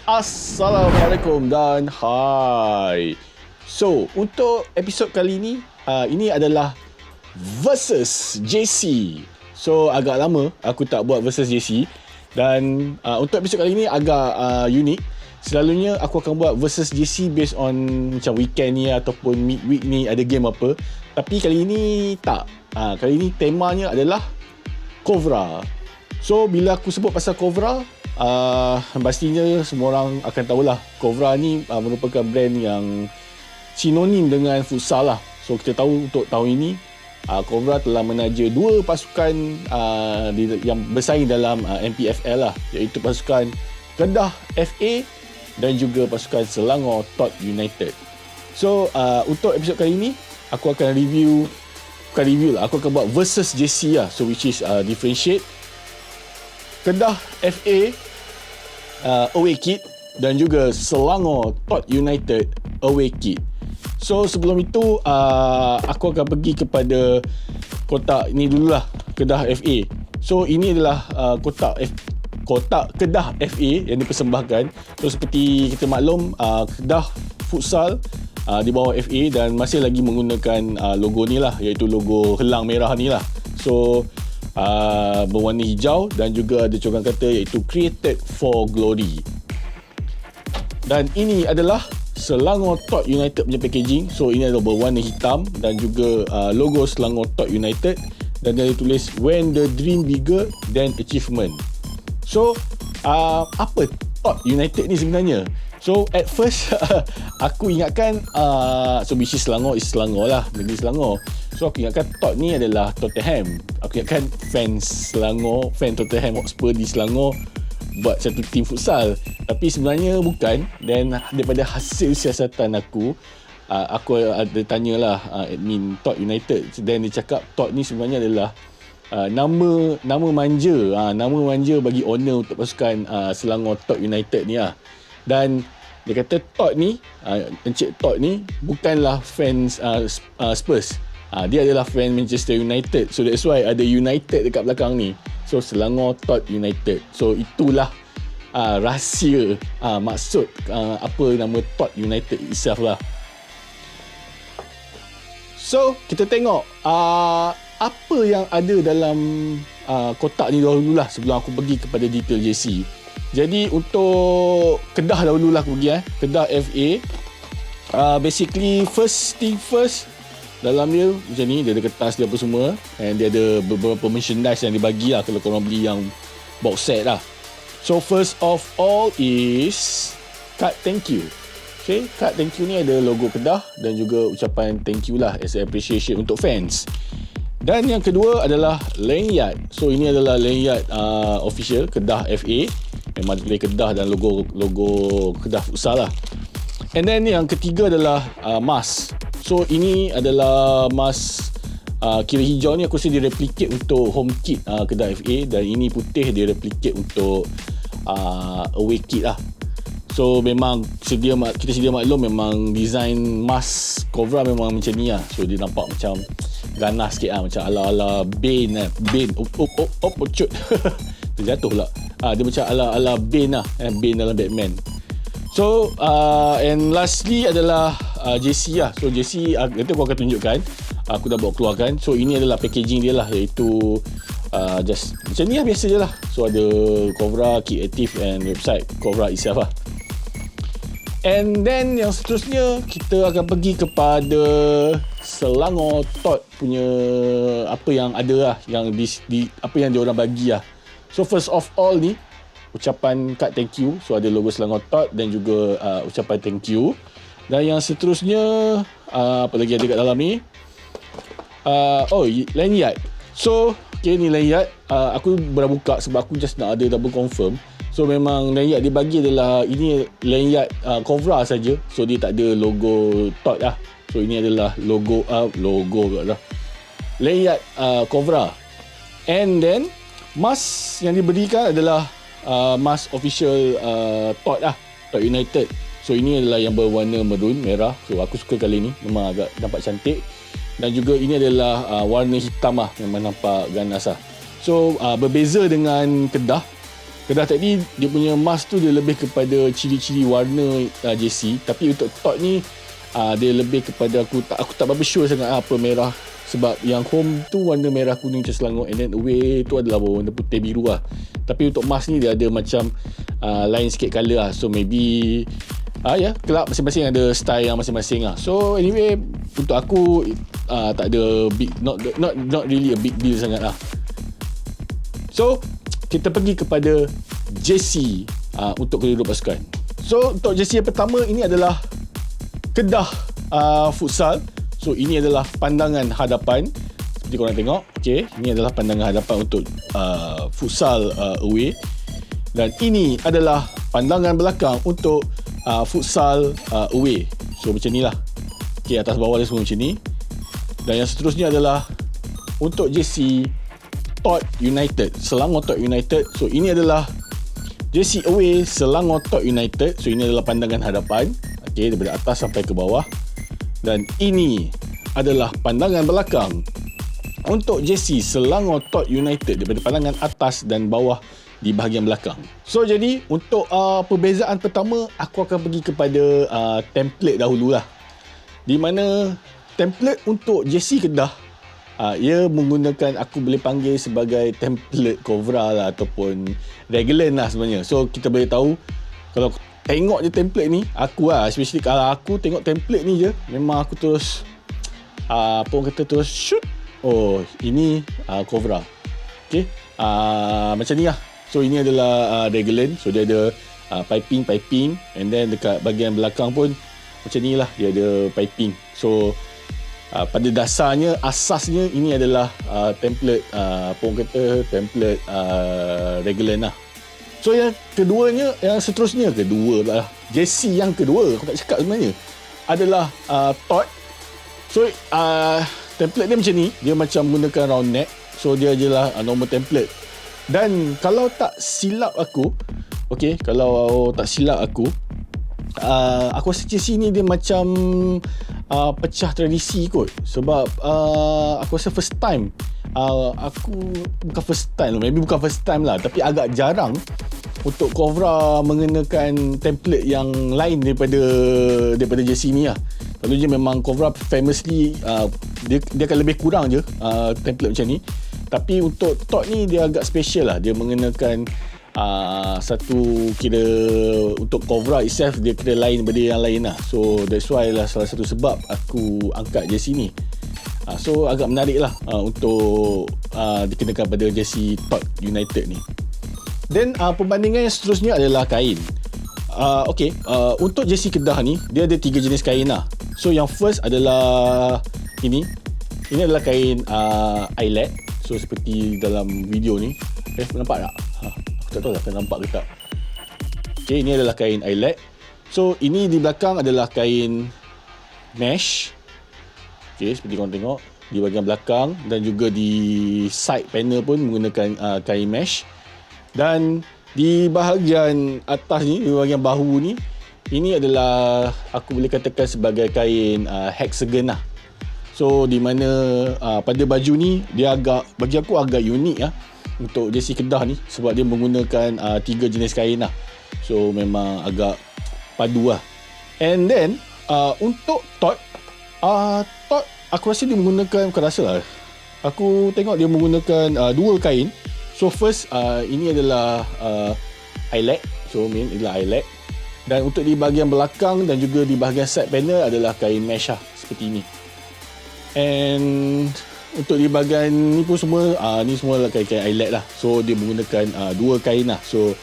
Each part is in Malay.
Assalamualaikum dan hai. So, untuk episod kali ini adalah versus JC. So, agak lama aku tak buat versus JC. Dan untuk episod kali ini agak unik. Selalunya aku akan buat versus JC based on macam weekend ni ataupun midweek ni ada game apa. Tapi kali ini tak. Kali ini temanya adalah Kovra. So, bila aku sebut pasal Kovra, pastinya semua orang akan tahulah Kovra ni merupakan brand yang sinonim dengan futsal lah. So kita tahu untuk tahun ini Kovra telah menaja dua pasukan yang bersaing dalam MPFL lah, iaitu pasukan Kedah FA dan juga pasukan Selangor Tot United. So untuk episod kali ini aku akan aku akan buat versus JC lah, so which is differentiate Kedah FA away kit dan juga Selangor Tot United away kit. So sebelum itu aku akan pergi kepada kotak ini dululah, Kedah FA. So ini adalah kotak Kedah FA yang dipersembahkan. So seperti kita maklum, Kedah futsal di bawah FA dan masih lagi menggunakan logo ni lah, iaitu logo helang merah ni lah. So berwarna hijau dan juga ada coran kata iaitu Created for Glory. Dan ini adalah Selangor Tot United punya packaging. So ini adalah berwarna hitam dan juga logo Selangor Tot United, dan dia tulis When the dream bigger than achievement. So apa Tot United ni sebenarnya? So at first aku ingatkan which is Selangor lah, negeri Selangor. So aku ingatkan Tot ni adalah Tottenham. Aku ingatkan fans Selangor, fan Tottenham Hotspur di Selangor buat satu tim futsal. Tapi sebenarnya bukan. Dan daripada hasil siasatan aku ada tanyalah admin Tot United, dan dia cakap Tot ni sebenarnya adalah nama manja bagi owner untuk pasukan Selangor Tot United ni lah. Dan dia kata Tot ni, Encik Tot ni bukanlah fans Spurs. Dia adalah fan Manchester United. So that's why ada United dekat belakang ni. So Selangor Tot United. So itulah rahsia maksud apa nama Tot United itself lah. So kita tengok apa yang ada dalam kotak ni dahululah sebelum aku pergi kepada detail JC. Jadi untuk Kedah dahululah aku pergi Kedah FA. Basically first thing first, dalam dia macam ni, dia ada kertas dia apa semua, and dia ada beberapa merchandise yang dibagi lah kalau korang beli yang box set lah. So first of all is card thank you. Okay, card thank you ni ada logo Kedah dan juga ucapan thank you lah as a appreciation untuk fans. Dan yang kedua adalah lanyard. So ini adalah lanyard official Kedah FA, memang display Kedah dan logo Kedah futsal lah. And then yang ketiga adalah mask. So ini adalah mask kira hijau ni aku rasa dia replicate untuk home kit Kedah FA, dan ini putih dia replicate untuk away kit lah. So memang kita sedia maklum, memang design mask Kovra memang macam ni lah. So dia nampak macam ganas sikit lah, macam ala-ala Bane Ocut terjatuh pula. Dia macam ala-ala Bane lah, Bane dalam Batman. So and lastly adalah JC lah. So JC nanti aku akan tunjukkan, aku dah bawa keluarkan. So ini adalah packaging dia lah, iaitu just macam ni lah, biasa je lah. So ada Kovra, Keep Active and website Kovra itself lah. And then yang seterusnya kita akan pergi kepada Selangor Tot punya apa yang ada lah, yang di apa yang dia orang bagi lah. So first of all ni ucapan card thank you. So ada logo Selangor Tot dan juga ucapan thank you. Dan yang seterusnya apa lagi ada kat dalam ni? Lanyard. So okay, ni lanyard. Aku baru buka sebab aku just nak ada double confirm. So memang lanyard dia bagi adalah ini lanyard Kovra saja. So dia tak ada logo Tot lah. So ini adalah logo lah, lanyard Kovra. And then mask yang diberikan adalah mask official Tot lah, Tot United. So ini adalah yang berwarna maroon merah. So aku suka kali ni, memang agak nampak cantik. Dan juga ini adalah warna hitam lah, memang nampak ganas lah. So berbeza dengan Kedah. Kedah tadi dia punya mask tu dia lebih kepada ciri-ciri warna JC, tapi untuk Todd ni dia lebih kepada aku tak berapa sure sangat apa merah, sebab yang home tu warna merah kuning macam Selangor, and then away tu adalah warna putih biru lah. Tapi untuk mask ni dia ada macam lain sikit colour lah. So maybe kelab masing-masing ada style yang masing-masing lah. So anyway, untuk aku tak ada big, not really a big deal sangat lah. So kita pergi kepada JC untuk kedua-dua pasukan. So untuk JC yang pertama, ini adalah Kedah futsal. So ini adalah pandangan hadapan seperti korang tengok. Okay, ini adalah pandangan hadapan untuk futsal away, dan ini adalah pandangan belakang untuk futsal away. So macam ni lah. Okay, atas bawah dia semua macam ni. Dan yang seterusnya adalah untuk JC Todd United, Selangor Todd United. So ini adalah JC away Selangor Todd United. So ini adalah pandangan hadapan, okay, daripada atas sampai ke bawah. Dan ini adalah pandangan belakang untuk JC Selangor Todd United daripada pandangan atas dan bawah di bahagian belakang. So jadi untuk perbezaan pertama, aku akan pergi kepada template dahululah. Di mana template untuk JC Kedah, ia menggunakan, aku boleh panggil sebagai template Cobra lah, ataupun Raglan lah sebenarnya. So kita boleh tahu, kalau tengok je template ni, aku especially kalau aku tengok template ni je, memang aku terus apa orang kata, terus shoot, oh ini Cobra. Okay, macam ni lah. So ini adalah Raglan. So dia ada piping, and then dekat bahagian belakang pun macam ni lah, dia ada piping. So pada dasarnya, asasnya ini adalah template apa orang kata, template Raglan lah. So yang keduanya, yang seterusnya, JC yang kedua, aku tak cakap sebenarnya, adalah Todd. So template dia macam ni, dia macam gunakan round neck. So dia adalah normal template. Dan kalau tak silap aku, okay, kalau tak silap aku rasa JC ni dia macam pecah tradisi kot. Sebab aku rasa first time, bukan first time lah, tapi agak jarang untuk Cobra mengenakan template yang lain daripada JC ni lah. Selalunya memang Cobra famously dia akan lebih kurang je template macam ni. Tapi untuk Todd ni dia agak special lah. Dia mengenakan satu, kira untuk Cobra itself, dia kira lain daripada yang lain lah. So that's why lah salah satu sebab aku angkat JC ni. So agak menarik lah untuk dikenakan pada JC Todd United ni. Then perbandingan yang seterusnya adalah kain. Okay, untuk JC Kedah ni, dia ada 3 jenis kain lah. So yang first adalah ini adalah kain eyelet. So seperti dalam video ni, nampak tak? Aku tak tahu lah akan nampak ke tak. Okay, ini adalah kain eyelet. So ini di belakang adalah kain mesh. Okay, seperti korang tengok di bahagian belakang, dan juga di side panel pun menggunakan kain mesh. Dan di bahagian atas ni, di bahagian bahu ni, ini adalah aku boleh katakan sebagai kain hexagon lah. So di mana pada baju ni dia agak, bagi aku agak unik lah untuk JC Kedah ni, sebab dia menggunakan 3 jenis kain lah. So memang agak padu lah. And then untuk Todd aku rasa dia menggunakan, bukan rasa lah, aku tengok dia menggunakan 2 kain. So first ini adalah eyelet. So main adalah eyelet. Dan untuk di bahagian belakang dan juga di bahagian side panel adalah kain mesh lah, seperti ni. And untuk di bahagian ni pun semua ni semua adalah kain eyelet lah. So dia menggunakan 2 kain lah. So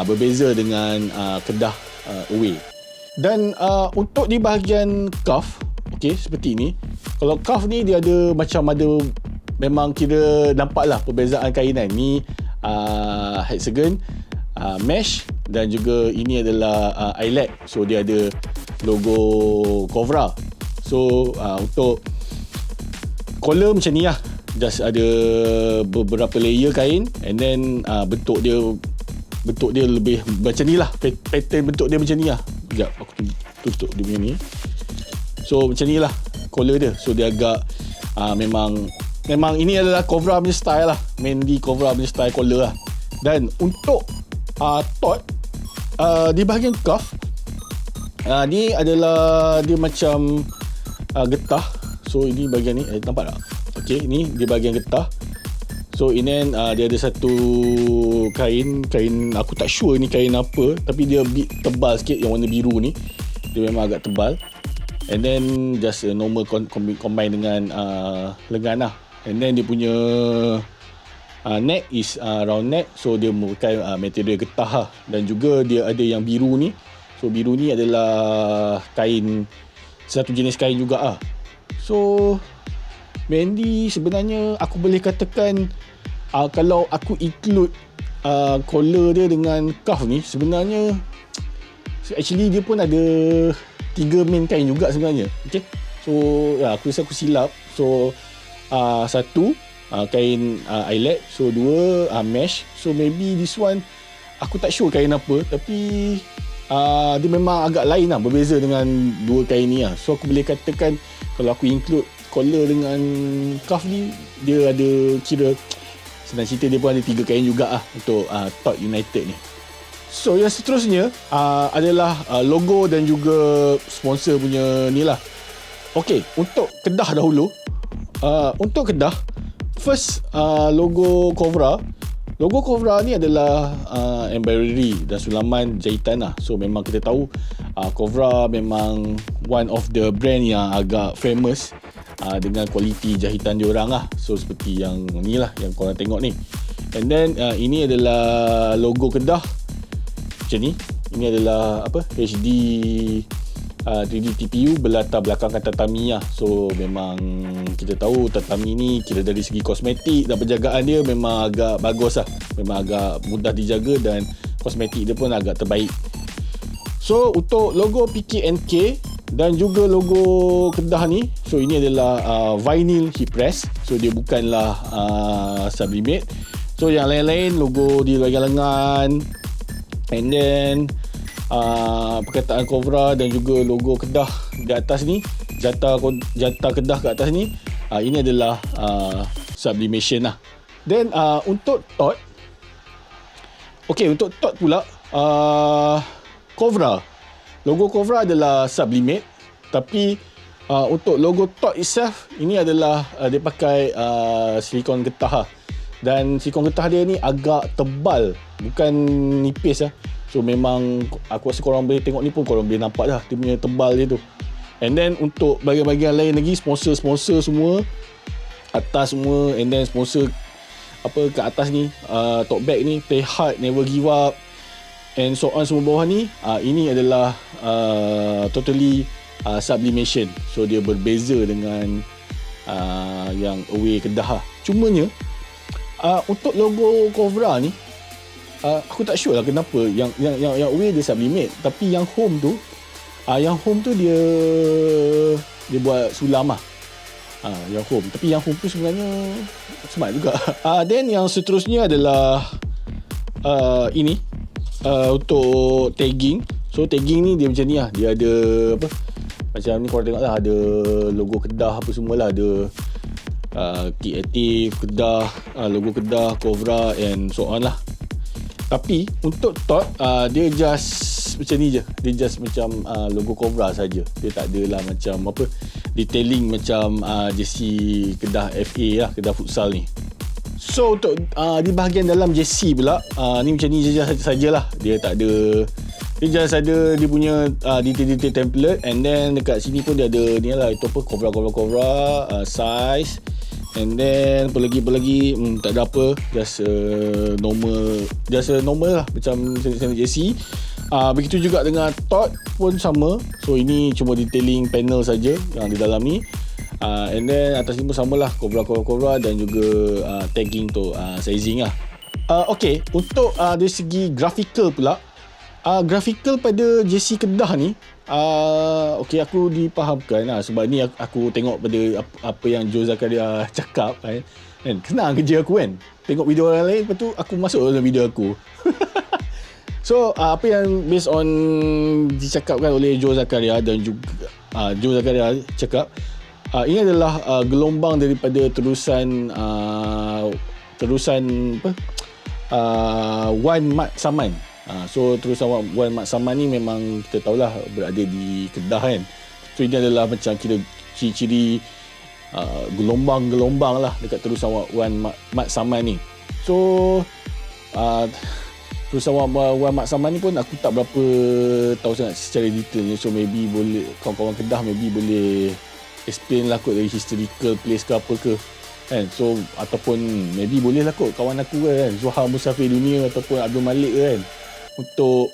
berbeza dengan Kedah away. Dan untuk di bahagian cuff, okay, seperti ni. Kalau cuff ni dia ada macam ada, memang kira nampak lah perbezaan kainan. Ni hexagon, mesh, dan juga ini adalah eyelet. So dia ada logo Cobra. So untuk collar macam ni lah, just ada beberapa layer kain, and then bentuk dia lebih macam ni lah, pattern bentuk dia macam ni lah. Sekejap aku tutup dia punya ni. So macam ni lah collar dia. So dia agak memang ini adalah Cobra punya style lah, mainly Cobra punya style collar lah. Dan untuk Tot di bahagian cuff, ni adalah dia macam getah. So ini bahagian ni nampak tak? Okay, ni di bahagian getah. So in end dia ada satu kain aku tak sure ni kain apa, tapi dia bit tebal sikit yang warna biru ni. Dia memang agak tebal. And then just a normal combine dengan lengan lah. And then dia punya neck is round neck. So dia merupakan material getah lah. Dan juga dia ada yang biru ni. So biru ni adalah kain, satu jenis kain juga lah. So mainly sebenarnya aku boleh katakan kalau aku include collar dia dengan cuff ni, sebenarnya actually dia pun ada 3 main kain juga sebenarnya. Okay, so aku rasa aku silap. So satu kain eyelet, so 2 mesh. So maybe this one aku tak sure kain apa, tapi dia memang agak lain lah, berbeza dengan 2 kain ni lah. So aku boleh katakan kalau aku include collar dengan cuff ni, dia ada kira, senang cerita dia pun ada 3 kain juga lah untuk Tot United ni. So yang seterusnya adalah logo dan juga sponsor punya ni lah. Okay, untuk Kedah dahulu. Untuk Kedah, first logo Cobra. Logo Cobra ni adalah embroidery dan sulaman jahitan lah. So memang kita tahu Cobra memang one of the brand yang agak famous dengan kualiti jahitan diorang lah. So seperti yang ni lah yang korang tengok ni. And then ini adalah logo Kedah macam ni. Ini adalah HD 3D TPU berlatar belakangkan tatami lah. So memang kita tahu tatami ni kira dari segi kosmetik dan penjagaan dia memang agak bagus lah. Memang agak mudah dijaga dan kosmetik dia pun agak terbaik. So untuk logo PKNK dan juga logo Kedah ni, so ini adalah vinyl heat press. So dia bukanlah sublimate. So yang lain-lain logo di bahagian lengan, and then perkataan Cobra dan juga logo Kedah di atas ni, jata Kedah kat atas ni, ini adalah sublimation lah. Then untuk Tot, okay, untuk Tot pula Cobra, logo Cobra adalah sublimate, tapi untuk logo Tot itself, ini adalah dia pakai silikon getah lah. Dan silikon getah dia ni agak tebal, bukan nipis lah. So memang aku rasa korang boleh tengok ni pun korang boleh nampak dah dia punya tebal dia tu. And then untuk bahagian-bahagian lain lagi, sponsor-sponsor semua atas semua, and then sponsor kat atas ni, tote bag ni, play hard, never give up, and so on semua bawah ni, ini adalah totally sublimation. So dia berbeza dengan yang Away Kedah lah. Cumanya untuk logo Cobra ni, aku tak sure lah kenapa yang Away dia sublimate, tapi yang Home tu dia buat sulam lah. Yang Home, tapi yang Home tu sebenarnya smart juga. Then yang seterusnya adalah ini untuk tagging. So tagging ni dia macam ni lah. Dia ada macam ni korang tengok lah, ada logo Kedah apa semualah, ada Kick Active Kedah, logo Kedah, Cobra and so on lah. Tapi untuk Tot dia just macam ni je. Dia just macam logo Cobra saja. Dia tak adalah macam detailing macam jersey Kedah FA lah, Kedah Futsal ni. So untuk di bahagian dalam jersey pula, ni macam ni sajalah. Dia tak ada, dia just ada dia punya detail-detail template, and then dekat sini pun dia ada ni lah, itu Cobra size. And then apa lagi tak ada apa, just normal lah, macam standard jersey. Begitu juga dengan Tot pun sama. So ini cuma detailing panel saja yang di dalam ni. And then atas ni pun samalah, Cobra dan juga tagging tu, sizing lah. Okay, untuk dari segi graphical pula, graphical pada jersey Kedah ni, okay, aku dipahamkan lah. Sebab ni aku tengok pada apa yang Joe Zakaria cakap kan. Senang kerja aku kan, tengok video orang lain, lepas tu aku masuk dalam video aku. So apa yang based on dicakapkan oleh Joe Zakaria dan juga Joe Zakaria cakap, ini adalah gelombang daripada terusan Wan Mat Saman. So terusan Wan Mat Saman ni memang kita tahulah berada di Kedah kan. So ini adalah macam kira ciri-ciri gelombang-gelombang lah dekat terusan Wan Mat Saman ni. So terusan Wan Mat Saman ni pun aku tak berapa tahu sangat secara detailnya. So maybe boleh kawan-kawan Kedah maybe boleh explain lah kot dari historical place ke apa ke kan. So ataupun maybe boleh lah kot kawan aku kan, Zuhal Musafir Dunia ataupun Abdul Malik kan, untuk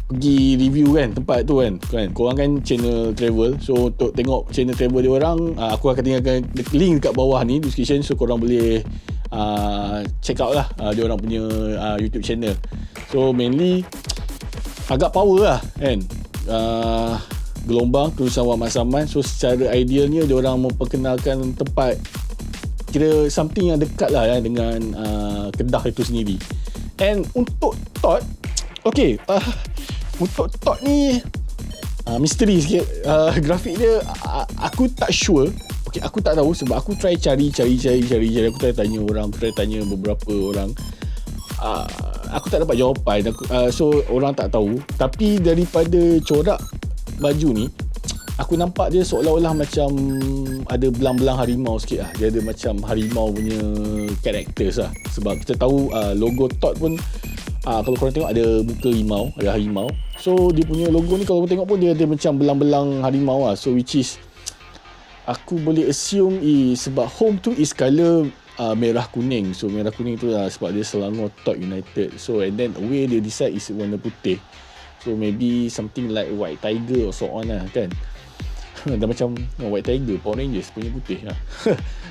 pergi review kan tempat tu kan. Korang kan channel travel, so untuk tengok channel travel dia orang, aku akan tinggalkan link dekat bawah ni description, so korang boleh check out lah dia orang punya YouTube channel. So mainly agak power lah kan, gelombang terusan Wan Mat Saman. So secara idealnya dia orang memperkenalkan tempat kira something yang dekat lah ya, dengan Kedah itu sendiri. And untuk Todd, okay, untuk Todd ni misteri sikit. Grafik dia aku tak sure. Okay, aku tak tahu sebab aku try cari. Aku try tanya orang, aku try tanya beberapa orang. Aku tak dapat jawapan. So orang tak tahu. Tapi daripada corak baju ni, aku nampak dia seolah-olah macam ada belang-belang harimau sikit lah. Dia ada macam harimau punya characters lah. Sebab kita tahu logo Todd pun kalau korang tengok ada muka rimau, ada harimau. So dia punya logo ni kalau korang tengok pun dia ada macam belang-belang harimau lah. So which is aku boleh assume sebab home tu is colour merah kuning. So merah kuning tu lah sebab dia Selangor Todd United. So and then away dia decide is warna putih. So maybe something like White Tiger or so on lah kan. Dah macam White Tiger, Power Rangers punya putih lah.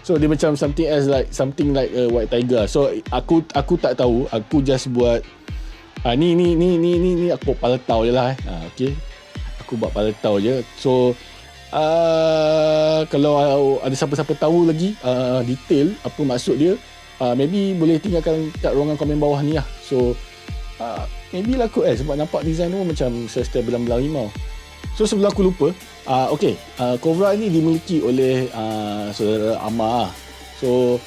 So dia macam something like White Tiger. So aku tak tahu. Aku just buat ni aku buat paletau je lah okay. Aku buat paletau je. So kalau ada siapa-siapa tahu lagi detail apa maksud dia, maybe boleh tinggalkan kat ruangan komen bawah ni lah. So maybe lah kot sebab nampak design tu macam style belang-belang rimau. So sebelum aku lupa, Cobra ni dimiliki oleh saudara Amar. So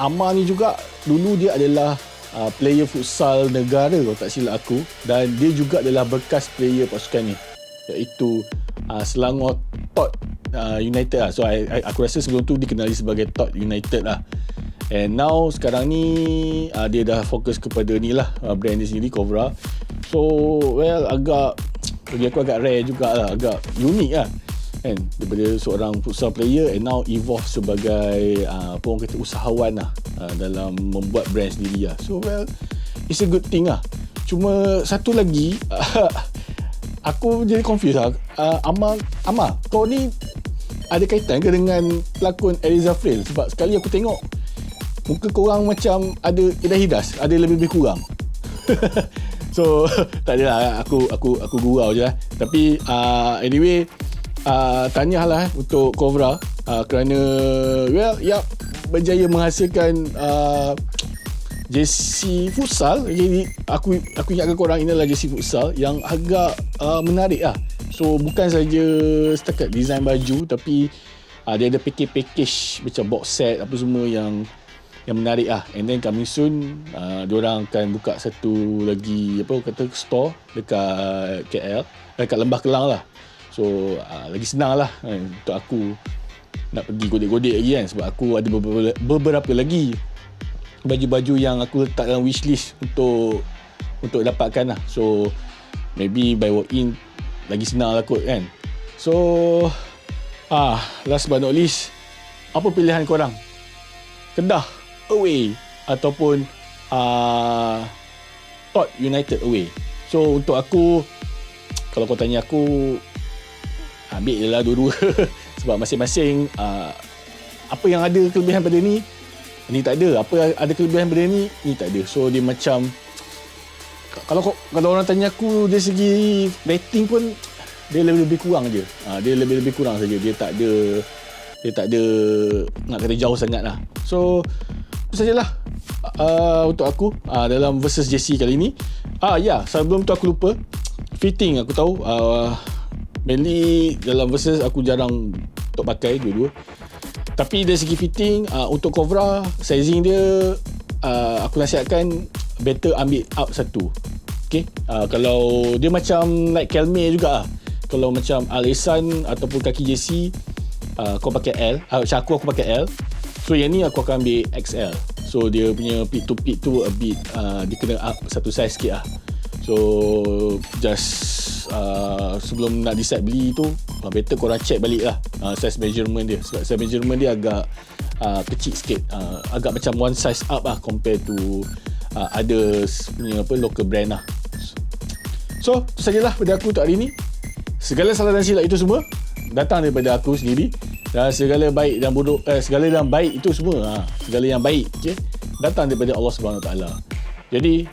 Amar ni juga dulu dia adalah player futsal negara kalau tak silap aku, dan dia juga adalah bekas player pasukan ni, iaitu Selangor Todd United lah. So aku rasa sebelum tu dikenali sebagai Todd United lah. And now sekarang ni dia dah fokus kepada ni lah, brand dia sendiri, Cobra. So well, bagi aku agak rare jugalah, agak unik lah kan, daripada seorang futsal player and now evolve sebagai apa orang kata usahawan lah dalam membuat brand sendiri lah. So well, it's a good thing lah. Cuma satu lagi aku jadi confused lah. Amar, kau ni ada kaitan ke dengan pelakon Eliza Frail? Sebab sekali aku tengok muka korang macam ada hidas, ada lebih kurang. So tak adalah, aku gurau je lah. Tapi anyway, tahniahlah untuk Cobra kerana berjaya menghasilkan jersey futsal. Jadi aku ingatkan korang ini adalah jersey futsal yang agak menarik lah. So bukan saja setakat design baju, tapi dia ada package macam box set apa semua yang menarik lah. And then coming soon diorang akan buka satu lagi store dekat KL, dekat Lembah Kelang lah. So lagi senang lah untuk aku nak pergi godek-godek lagi kan, sebab aku ada beberapa lagi baju-baju yang aku letak dalam wishlist untuk dapatkan lah. So maybe by walk in lagi senang lah kot kan. So last but not least, apa pilihan korang? Kedah away ataupun Todd United away? So untuk aku, kalau kau tanya aku, ambil je lah dua-dua. Sebab masing-masing apa yang ada kelebihan pada ni tak ada. Apa ada kelebihan pada ni tak ada. So dia macam, kalau orang tanya aku dari segi rating pun, dia lebih kurang je. Dia lebih kurang saja. Dia tak ada nak kata jauh sangat lah. So itu sajalah untuk aku dalam versus JC kali ni. Sebelum tu aku lupa, fitting aku tahu mainly dalam versus aku jarang untuk pakai dua-dua. Tapi dari segi fitting, untuk Cobra sizing dia, aku nasihatkan better ambil up satu. Okay, kalau dia macam like Kelme juga lah. Kalau macam Al-Ihsan ataupun kaki JC, kau pakai L, macam aku pakai L. So yang ni aku akan ambil XL. So dia punya pit to pit tu a bit dia kena up satu size sikit lah. So just sebelum nak decide beli tu, better korang check balik lah size measurement dia. Sebab size measurement dia agak kecil sikit, agak macam one size up lah compare to others punya local brand lah. So itu sajalah pada aku untuk hari ni. Segala salah dan silap itu semua datang daripada aku sendiri, dan segala baik dan buruk, segala yang baik itu semua, segala yang baik datang daripada Allah Subhanahu Wa Taala. Jadi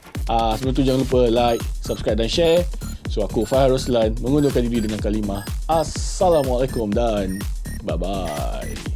sebelum tu jangan lupa like, subscribe dan share. So aku Fahar Roslan mengundurkan diri dengan kalimah Assalamualaikum dan bye bye.